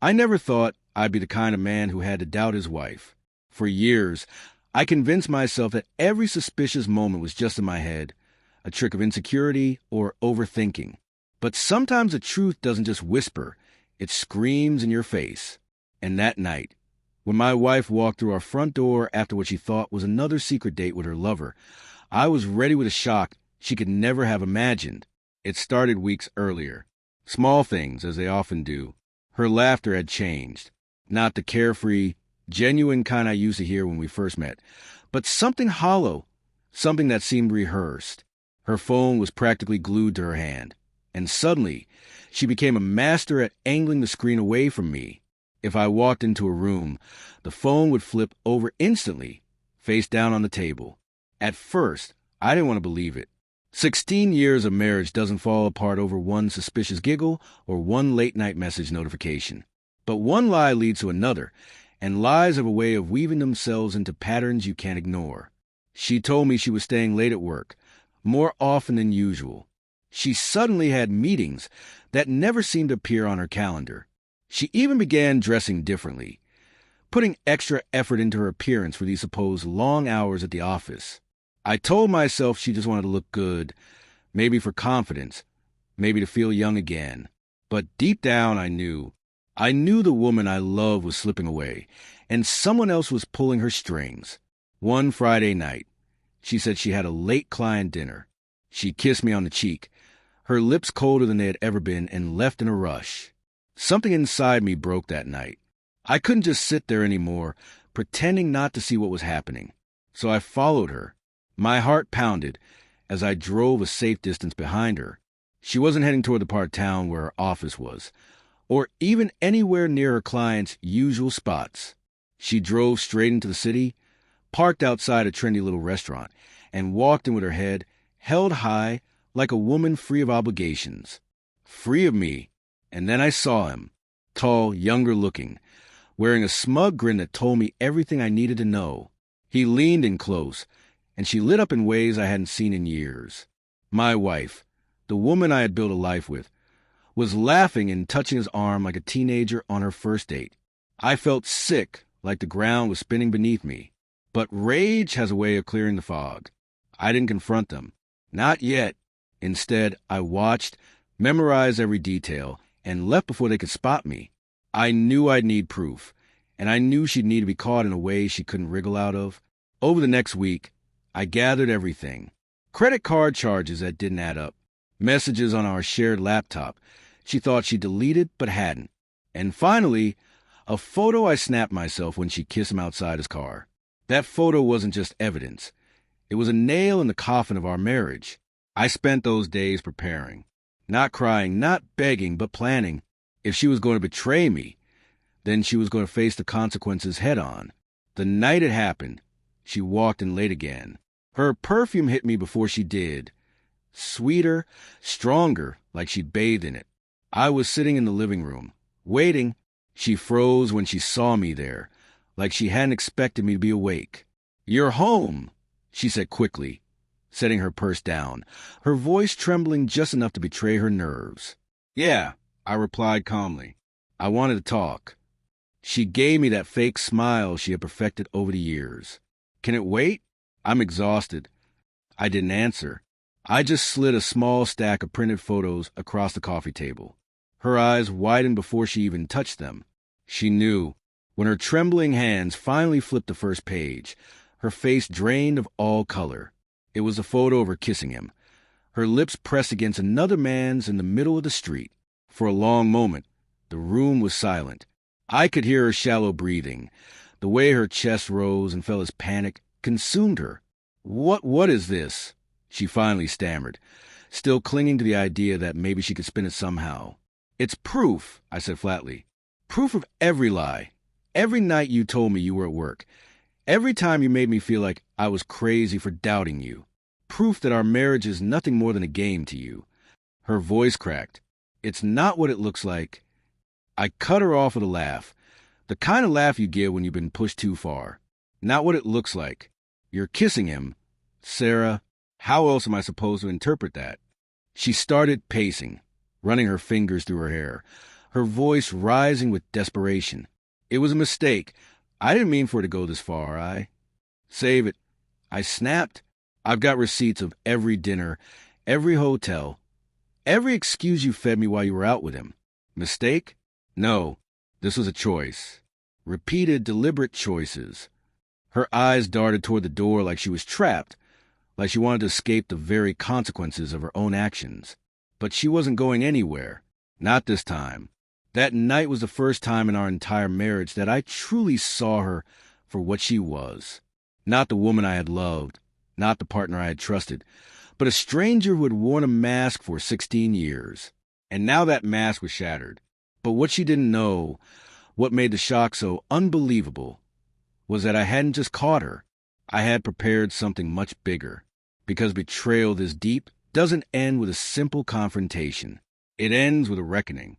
I never thought I'd be the kind of man who had to doubt his wife. For years, I convinced myself that every suspicious moment was just in my head, a trick of insecurity or overthinking. But sometimes the truth doesn't just whisper, it screams in your face. And that night, when my wife walked through our front door after what she thought was another secret date with her lover, I was ready with a shock she could never have imagined. It started weeks earlier. Small things, as they often do. Her laughter had changed. Not the carefree, genuine kind I used to hear when we first met, but something hollow, something that seemed rehearsed. Her phone was practically glued to her hand, and suddenly, she became a master at angling the screen away from me. If I walked into a room, the phone would flip over instantly, face down on the table. At first, I didn't want to believe it. 16 years of marriage doesn't fall apart over one suspicious giggle or one late-night message notification. But one lie leads to another, and lies have a way of weaving themselves into patterns you can't ignore. She told me she was staying late at work, more often than usual. She suddenly had meetings that never seemed to appear on her calendar. She even began dressing differently, putting extra effort into her appearance for these supposed long hours at the office. I told myself she just wanted to look good, maybe for confidence, maybe to feel young again. But deep down I knew the woman I loved was slipping away, and someone else was pulling her strings. One Friday night, she said she had a late client dinner. She kissed me on the cheek, her lips colder than they had ever been, and left in a rush. Something inside me broke that night. I couldn't just sit there anymore, pretending not to see what was happening. So I followed her. My heart pounded as I drove a safe distance behind her. She wasn't heading toward the part of town where her office was, or even anywhere near her clients' usual spots. She drove straight into the city, parked outside a trendy little restaurant, and walked in with her head held high like a woman free of obligations. Free of me. And then I saw him, tall, younger looking, wearing a smug grin that told me everything I needed to know. He leaned in close, and she lit up in ways I hadn't seen in years. My wife, the woman I had built a life with, was laughing and touching his arm like a teenager on her first date. I felt sick, like the ground was spinning beneath me. But rage has a way of clearing the fog. I didn't confront them. Not yet. Instead, I watched, memorized every detail, and left before they could spot me. I knew I'd need proof, and I knew she'd need to be caught in a way she couldn't wriggle out of. Over the next week, I gathered everything. Credit card charges that didn't add up. Messages on our shared laptop she thought she deleted but hadn't. And finally, a photo I snapped myself when she kissed him outside his car. That photo wasn't just evidence. It was a nail in the coffin of our marriage. I spent those days preparing. Not crying, not begging, but planning. If she was going to betray me, then she was going to face the consequences head on. The night it happened, she walked in late again. Her perfume hit me before she did. Sweeter, stronger, like she'd bathed in it. I was sitting in the living room, waiting. She froze when she saw me there, like she hadn't expected me to be awake. "You're home," she said quickly, setting her purse down, her voice trembling just enough to betray her nerves. "Yeah," I replied calmly. I wanted to talk. She gave me that fake smile she had perfected over the years. "Can it wait?" "I'm exhausted." I didn't answer. I just slid a small stack of printed photos across the coffee table. Her eyes widened before she even touched them. She knew. When her trembling hands finally flipped the first page, her face drained of all color. It was a photo of her kissing him, her lips pressed against another man's in the middle of the street. For a long moment, the room was silent. I could hear her shallow breathing, the way her chest rose and fell as panic consumed her. What is this?" she finally stammered, still clinging to the idea that maybe she could spin it somehow. "It's proof," I said flatly. "Proof of every lie. Every night you told me you were at work. Every time you made me feel like I was crazy for doubting you. Proof that our marriage is nothing more than a game to you." Her voice cracked. "It's not what it looks like." I cut her off with a laugh. The kind of laugh you give when you've been pushed too far. "Not what it looks like. You're kissing him. Sarah, how else am I supposed to interpret that?" She started pacing, running her fingers through her hair, her voice rising with desperation. It was a mistake. I didn't mean for it to go this far. Save it. I snapped. I've got receipts of every dinner, every hotel, every excuse you fed me while you were out with him. Mistake? No. This was a choice. Repeated, deliberate choices. Her eyes darted toward the door like she was trapped, like she wanted to escape the very consequences of her own actions. But she wasn't going anywhere. Not this time. That night was the first time in our entire marriage that I truly saw her for what she was. Not the woman I had loved, not the partner I had trusted, but a stranger who had worn a mask for 16 years. And now that mask was shattered. But what she didn't know, what made the shock so unbelievable, was that I hadn't just caught her. I had prepared something much bigger. Because betrayal this deep doesn't end with a simple confrontation. It ends with a reckoning.